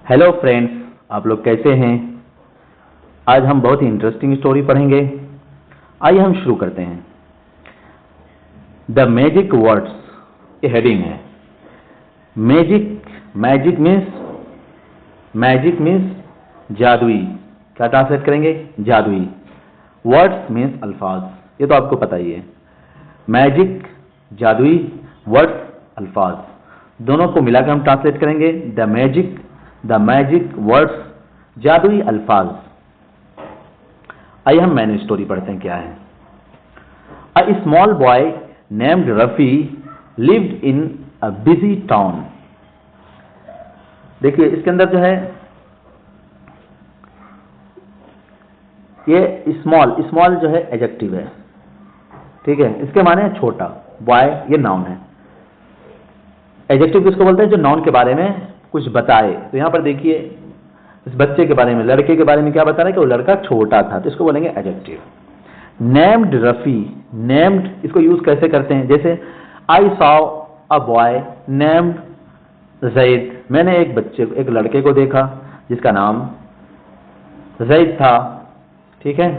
Hello friends, आप लोग कैसे हैं। आज हम बहुत ही इंटरेस्टिंग स्टोरी पढ़ेंगे। आइए हम शुरू करते हैं। द मैजिक वर्ड्स, ये हेडिंग है। मैजिक मीन्स जादुई। क्या ट्रांसलेट करेंगे? जादुई। वर्ड्स मीन्स अल्फाज, ये तो आपको पता ही है। मैजिक जादुई, वर्ड्स अल्फाज, दोनों को मिलाकर हम ट्रांसलेट करेंगे द मैजिक वर्ड्स, जादुई अल्फाज। आइए हम मैन स्टोरी पढ़ते हैं क्या है। A small boy named Rafi lived in a busy town. देखिए इसके अंदर जो है ये स्मॉल जो है एडजेक्टिव है, ठीक है। इसके माने छोटा, बॉय ये नाउन है। एडजेक्टिव किसको बोलते हैं? जो नाउन के बारे में कुछ बताए। तो यहां पर देखिए इस बच्चे के बारे में, लड़के के बारे में क्या बता रहा है कि वो लड़का छोटा था, तो इसको बोलेंगे एडजेक्टिव। नेम्ड रफी, नेम्ड इसको यूज कैसे करते हैं? जैसे I saw a boy named Zaid, मैंने एक लड़के को देखा जिसका नाम जैद था, ठीक है।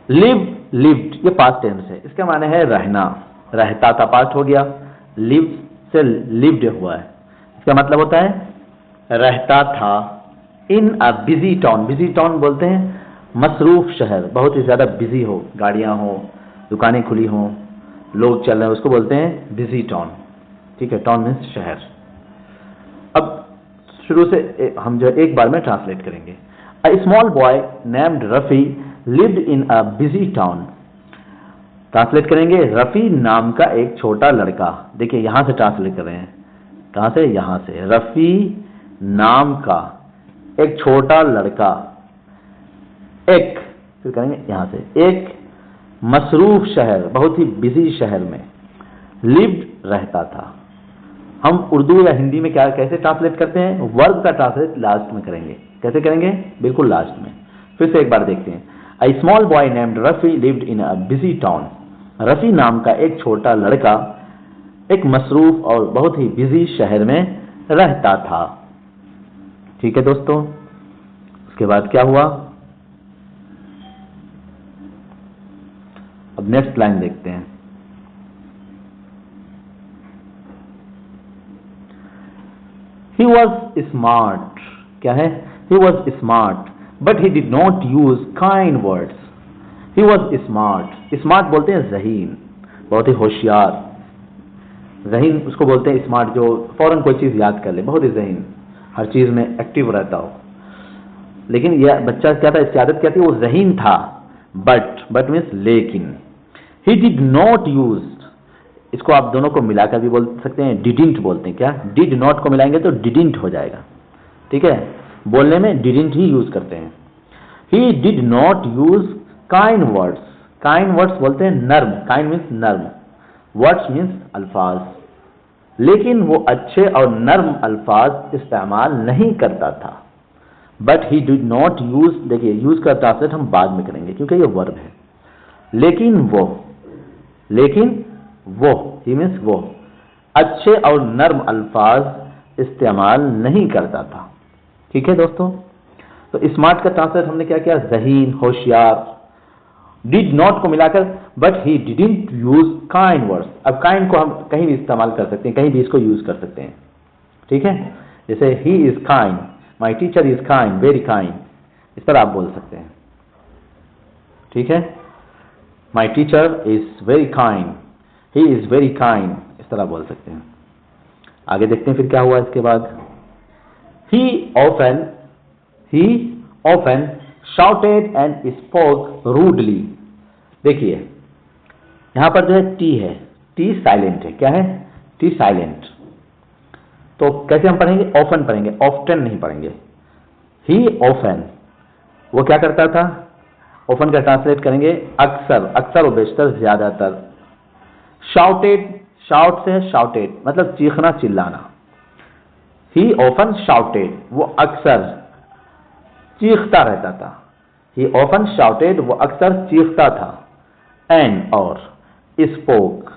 लिव्ड ये पास्ट टेंस है, इसका माने है रहना, रहता था, पास्ट हो गया। लिव से लिव्ड हुआ है, इसका मतलब होता है रहता था। इन अ बिजी टाउन बोलते हैं मसरूफ शहर, बहुत ही ज्यादा बिजी हो, गाड़ियां हो, दुकानें खुली हो, लोग चल रहे हैं, उसको बोलते हैं बिजी टाउन, ठीक है। टाउन मीन्स शहर। अब शुरू से हम जो एक बार में ट्रांसलेट करेंगे। A small boy named Rafi lived in a busy town. Translate करेंगे, रफी नाम का एक छोटा लड़का। देखिए यहां से ट्रांसलेट कर रहे हैं, कहां से? यहां से। रफी नाम का एक छोटा लड़का, फिर करेंगे यहां से, एक मसरूफ शहर, बहुत ही बिजी शहर में लिव्ड रहता था। हम उर्दू या हिंदी में क्या कैसे ट्रांसलेट करते हैं? वर्ब का ट्रांसलेट लास्ट में करेंगे। कैसे करेंगे? बिल्कुल लास्ट में। फिर से एक बार देखते हैं। A small boy named Rafi lived in a busy town. Rafi नाम का एक छोटा लड़का एक मसरूफ और बहुत ही बिजी शहर में रहता था, ठीक है दोस्तों। उसके बाद क्या हुआ? अब नेक्स्ट लाइन देखते हैं। ही वॉज स्मार्ट, क्या है? He was smart but he did not use kind words. He was smart बोलते हैं जहीन, बहुत ही होशियार। जहीन उसको बोलते हैं स्मार्ट, जो फौरन कोई चीज याद कर ले, बहुत ही जहीन, हर चीज में एक्टिव रहता हो। लेकिन यह बच्चा क्या था, इसकी आदत क्या थी? वो जहीन था। बट मीन्स लेकिन। ही डिड नॉट यूज, इसको आप दोनों को मिलाकर भी बोल सकते हैं, डिडिंट बोलते हैं। क्या? डिड नॉट को मिलाएंगे तो डिडिंट हो जाएगा, ठीक है। बोलने में डिडिंट ही यूज करते हैं। He did not use kind words, kind words बोलते हैं नर्म, काइंड मीन्स नर्म, वर्ड्स मीन्स अल्फाज। लेकिन वो अच्छे और नर्म अल्फाज इस्तेमाल नहीं करता था। But he did not use, देखिए यूज का ट्रांसलेट हम बाद में करेंगे क्योंकि ये वर्ब है। लेकिन वो ही मीन्स वो अच्छे और नर्म अल्फाज इस्तेमाल नहीं करता था, ठीक है दोस्तों। तो स्मार्ट का ट्रांसलेट हमने क्या किया? जहीन, होशियार। डिड नॉट को मिलाकर but he didn't use kind words. अब काइंड को हम कहीं भी इस्तेमाल कर सकते हैं, कहीं भी इसको यूज कर सकते हैं, ठीक है। जैसे ही is kind, my teacher is kind, very kind, इस पर आप बोल सकते हैं, ठीक है। माई teacher is very kind, he is very kind, इस तरह बोल सकते हैं। आगे देखते हैं फिर क्या हुआ इसके बाद। ही often shouted and spoke rudely। देखिए यहां पर जो है टी है, टी साइलेंट है। क्या है? T silent. तो कैसे हम पढ़ेंगे? ऑफन पढ़ेंगे, ऑफ्टन नहीं पढ़ेंगे। ही ऑफन, वो क्या करता था? ऑफन का ट्रांसलेट करेंगे अक्सर, अक्सर और बेशतर, ज्यादातर। शाउटेड, शाउट से है शाउटेड, मतलब चीखना, चिल्लाना। ही ऑफन शाउटेड, वो अक्सर चीखता रहता था। ही ऑफन शाउटेड, वो अक्सर चीखता था। एंड और स्पोक,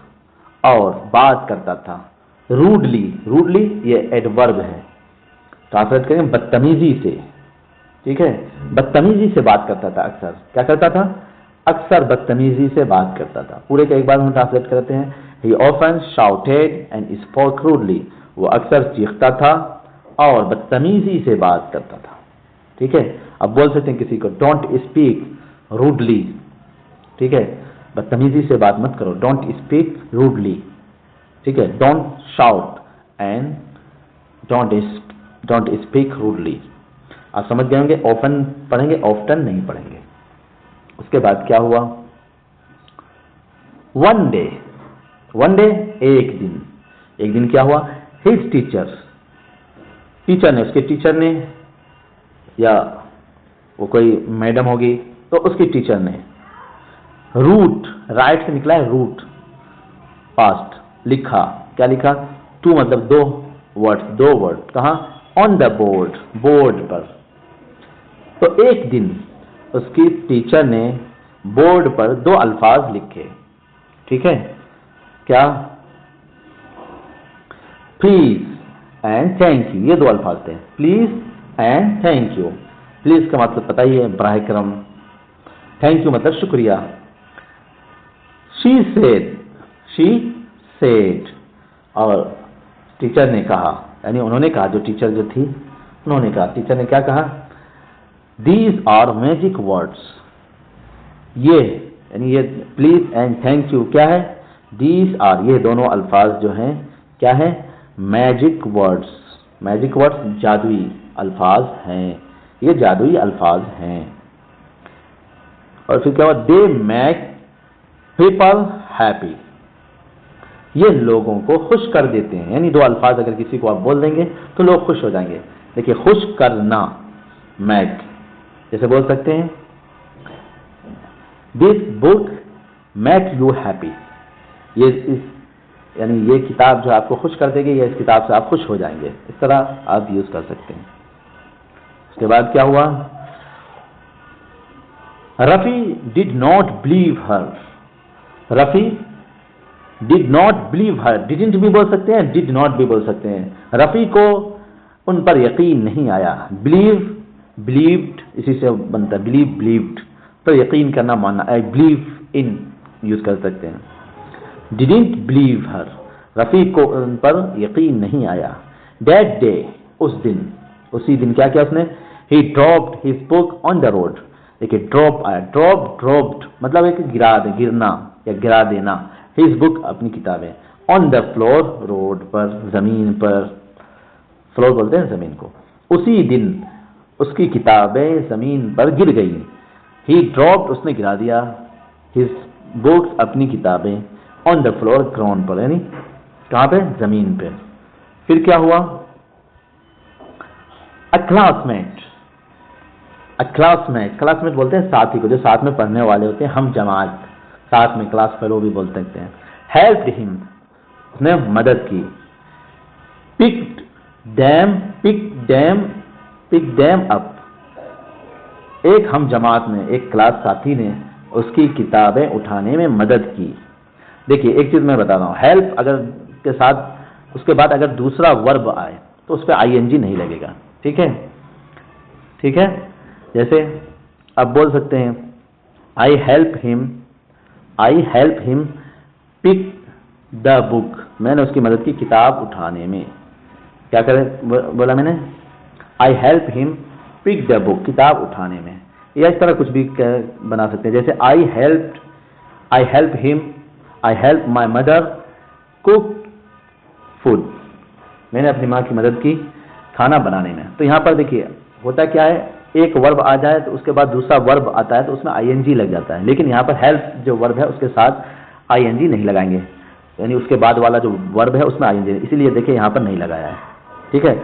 और बात करता था। रूडली, रूडली ये एडवर्ब है, ट्रांसलेट करेंगे बदतमीजी से, ठीक है, बदतमीजी से बात करता था अक्सर। क्या करता था? अक्सर बदतमीजी से बात करता था। पूरे का एक बार हम ट्रांसलेट करते हैं। He often shouted and spoke rudely. वो अक्सर चीखता था और बदतमीजी से बात करता था, ठीक है। अब बोल सकते हैं किसी को, डोंट स्पीक रूडली, ठीक है, बदतमीजी से बात मत करो, डोंट स्पीक रूडली, ठीक है, don't shout and don't speak rudely. आप समझ गए होंगे। ऑफन पढ़ेंगे, ऑफ्टन नहीं पढ़ेंगे। उसके बाद क्या हुआ? वन डे एक दिन। एक दिन क्या हुआ? हिज टीचर ने, उसके टीचर ने, या वो कोई मैडम होगी तो उसकी टीचर ने, रूट, राइट से निकला है रूट, पास्ट, लिखा। क्या लिखा? टू मतलब दो वर्ड। कहाँ? ऑन द बोर्ड पर। तो एक दिन उसकी टीचर ने बोर्ड पर 2 अल्फाज लिखे, ठीक है। क्या? प्लीज एंड थैंक यू, ये 2 अल्फाज थे, please and thank you. Please का मतलब पता ही है, बराह करम। थैंक यू मतलब शुक्रिया। शी सेड, और टीचर ने कहा, यानी उन्होंने कहा, जो टीचर जो थी उन्होंने कहा, टीचर ने क्या कहा? These are magic words. ये यानी ये प्लीज एंड थैंक यू क्या है? दीज आर, ये दोनों अल्फाज जो हैं क्या है? मैजिक वर्ड्स जादुई अल्फाज हैं, ये जादुई अल्फाज हैं। और फिर क्या हुआ? दे मेक पीपल हैप्पी, ये लोगों को खुश कर देते हैं। यानी 2 अल्फाज अगर किसी को आप बोल देंगे तो लोग खुश हो जाएंगे। देखिए, खुश करना, मेक, जैसे बोल सकते हैं this book make you happy, यानी ये किताब जो आपको खुश कर देगी, या इस किताब से आप खुश हो जाएंगे। इस तरह आप यूज कर सकते हैं। उसके बाद क्या हुआ? Rafi did not believe her. Rafi did not believe her, didn't भी बोल सकते हैं, डिड नॉट भी बोल सकते हैं। रफी को उन पर यकीन नहीं आया। बिलीव्ड इसी से बनता है, बिलीव्ड तो यकीन करना, मानना। आई बिलीव इन यूज कर सकते हैं। डिडंट बिलीव हर, रफी को उन पर यकीन नहीं आया। दैट डे, उस दिन, उसी दिन क्या किया उसने? ही dropped his book on the road. देखिए, ड्रॉप आया, ड्रॉप्ड मतलब एक गिरना या गिरा देना। हिज बुक अपनी किताबें, ऑन द फ्लोर रोड पर, जमीन पर, फ्लोर बोलते हैं जमीन को। उसी दिन उसकी किताबें जमीन पर गिर गई। ही ड्रॉप्ड, उसने गिरा दिया, हिज बुक्स अपनी किताबें, ऑन द फ्लोर ग्राउंड पर, यानी कहां पे? जमीन पे। फिर क्या हुआ? अ क्लासमेट बोलते हैं साथी को, जो साथ में पढ़ने वाले होते हैं, हम जमात, साथ में क्लास फेलो भी बोल सकते हैं। हेल्प्ड हिम, उसने मदद की। पिक्ड देम अप, एक हम जमात ने, एक क्लास साथी ने उसकी किताबें उठाने में मदद की। देखिए, एक चीज मैं बता रहा हूं, हेल्प अगर के साथ उसके बाद अगर दूसरा वर्ब आए तो उस पर आईएनजी नहीं लगेगा, ठीक है, ठीक है। जैसे अब बोल सकते हैं I help him pick the book, मैंने उसकी मदद की किताब उठाने में। क्या करें बोला मैंने? I help him pick the book, किताब उठाने में। या इस तरह कुछ भी बना सकते हैं। जैसे I help my mother cook food, मैंने अपनी माँ की मदद की खाना बनाने में। तो यहाँ पर देखिए होता क्या है, एक वर्ब आ जाए तो उसके बाद दूसरा वर्ब आता है तो उसमें आईएनजी लग जाता है। लेकिन यहाँ पर हेल्प जो वर्ब है उसके साथ आईएनजी नहीं लगाएंगे, यानी उसके बाद वाला जो वर्ब है उसमें आईएनजी, इसीलिए देखिए यहाँ पर नहीं लगाया है, ठीक है।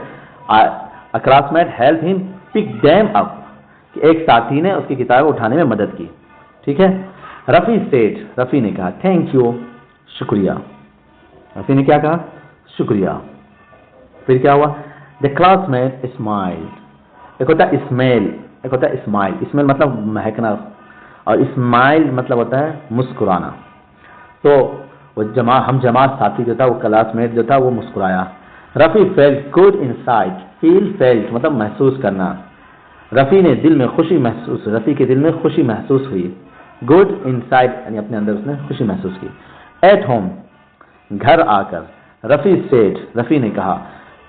A classmate help him pick them up, एक साथी ने उसकी किताबें उठाने में मदद की, ठीक है। रफी सेड, रफी ने कहा थैंक यू, शुक्रिया। रफी ने क्या कहा? शुक्रिया। फिर क्या हुआ? द क्लासमेट स्माइल्ड, एक होता है स्मेल, एक होता है स्माइल। स्मेल मतलब महकना, और स्माइल मतलब होता है मुस्कुराना। तो वो हम जमात साथी जो था, वो क्लासमेट जो था, वो मुस्कुराया। Rafi felt good inside, feel felt मतलब महसूस करना, रफ़ी ने दिल में खुशी महसूस, रफ़ी के दिल में खुशी महसूस हुई, गुड इनसाइड यानी अपने अंदर उसने खुशी महसूस की। एट होम घर आकर, रफ़ी सेड रफ़ी ने कहा,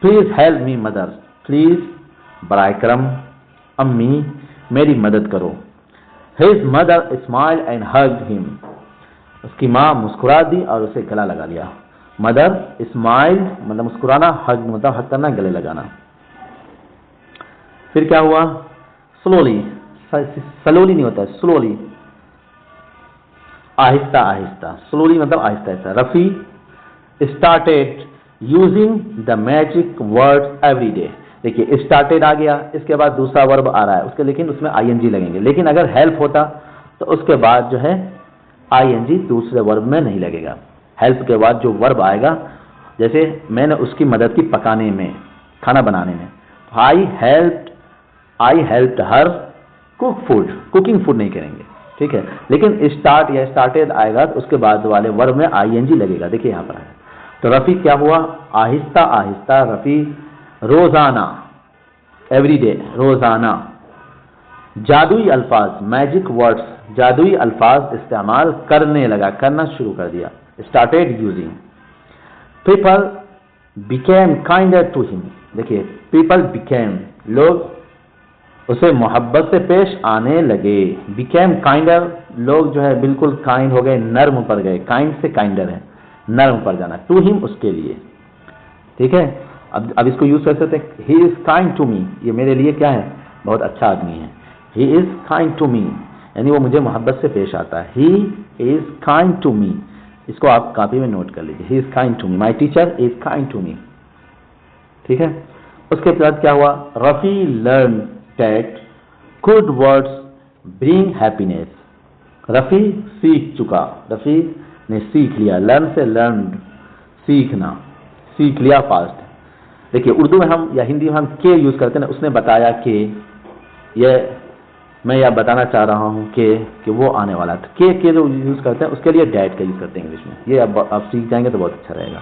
please help me mother, please बराए करम अम्मी मेरी मदद करो। His mother smiled and hugged him, उसकी माँ मुस्कुरा दी और उसे गला लगा लिया। मदर स्माइल्ड मतलब मुस्कुराना, हग मतलब हग करना, गले लगाना। फिर क्या हुआ? स्लोली, स्लोली नहीं होता, स्लोली आहिस्ता आहिस्ता, स्लोली मतलब Aahista Aahista. Rafi started using the magic word every day. देखिए स्टार्टेड आ गया, इसके बाद दूसरा वर्ब आ रहा है उसके, लेकिन उसमें आईएनजी लगेंगे। लेकिन अगर हेल्प होता तो उसके बाद जो है आईएनजी दूसरे वर्ब में नहीं लगेगा। हेल्प के बाद जो वर्ब आएगा, जैसे मैंने उसकी मदद की पकाने में, खाना बनाने में, आई हेल्प्ड हर कुक फूड, कुकिंग फूड नहीं करेंगे, ठीक है। लेकिन स्टार्ट या स्टार्टेड आएगा तो उसके बाद वाले वर्ब में आईएनजी लगेगा। देखिए यहां पर है, तो रफ़ी क्या हुआ? आहिस्ता आहिस्ता रफ़ी रोजाना, एवरीडे रोजाना, जादुई अल्फाज मैजिक वर्ड्स, जादुई अल्फाज इस्तेमाल करने लगा, करना शुरू कर दिया। Started using. People became kinder to him. देखिए पीपल बिकेम, लोग उसे मोहब्बत से पेश आने लगे। बिकेम काइंडर, लोग जो है बिल्कुल काइंड हो गए, नर्म पर गए। काइंड से काइंडर है, नर्म पर जाना। टू हिम उसके लिए, ठीक है। अब इसको यूज कर सकते हैं, he is kind to me, ये मेरे लिए क्या है? बहुत अच्छा आदमी है। He is kind to me यानी वो मुझे मोहब्बत से पेश आता है। He is kind to me, इसको आप कॉपी में नोट कर लीजिए। He is kind to me, my teacher is kind to me, ठीक है। उसके बाद क्या हुआ? Rafi learn that good words bring happiness. Rafi सीख चुका, रफ़ी ने सीख लिया। लर्न से लर्न, सीखना, सीख लिया फास्ट। देखिए उर्दू में हम या हिंदी में हम के यूज करते हैं ना, उसने बताया कि ये मैं यह बताना चाह रहा हूं कि वो आने वाला था। के जो यूज करते हैं उसके लिए डैट का यूज करते हैं इंग्लिश में। ये अब आप सीख जाएंगे तो बहुत अच्छा रहेगा।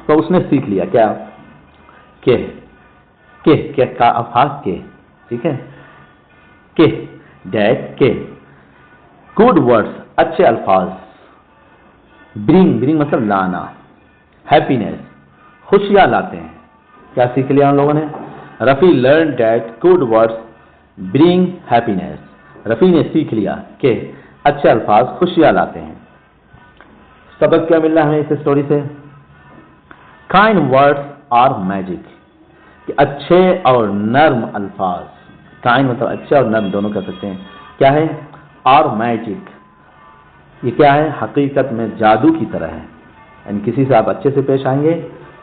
तो उसने सीख लिया क्या? के का अल्फाज के, ठीक है। के डैट के, गुड वर्ड्स अच्छे अल्फाज, ब्रिंग मतलब लाना, हैप्पीनेस खुशियां लाते हैं। क्या सीख लिया उन लोगों ने? Rafi learn that good words bring happiness. Rafi ने सीख लिया कि अच्छे अल्फाज खुशियां लाते हैं। सबक क्या मिल रहा है हमें इस स्टोरी से? काइंड वर्ड्स आर मैजिक, कि अच्छे और नर्म अल्फाज, काइंड मतलब अच्छे और नर्म दोनों कर सकते हैं, क्या है? आर मैजिक, ये क्या है? हकीकत में जादू की तरह है। यानी किसी से आप अच्छे से पेश आएंगे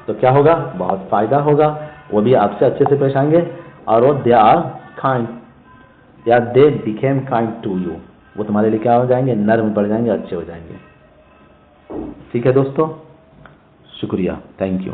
तो क्या होगा? बहुत फायदा होगा, वो भी आपसे अच्छे से पेश आएंगे। और वो दे आर काइंड या they became kind to you, वो तुम्हारे लिए क्या हो जाएंगे? नर्म पड़ जाएंगे, अच्छे हो जाएंगे। ठीक है दोस्तों, शुक्रिया, थैंक यू।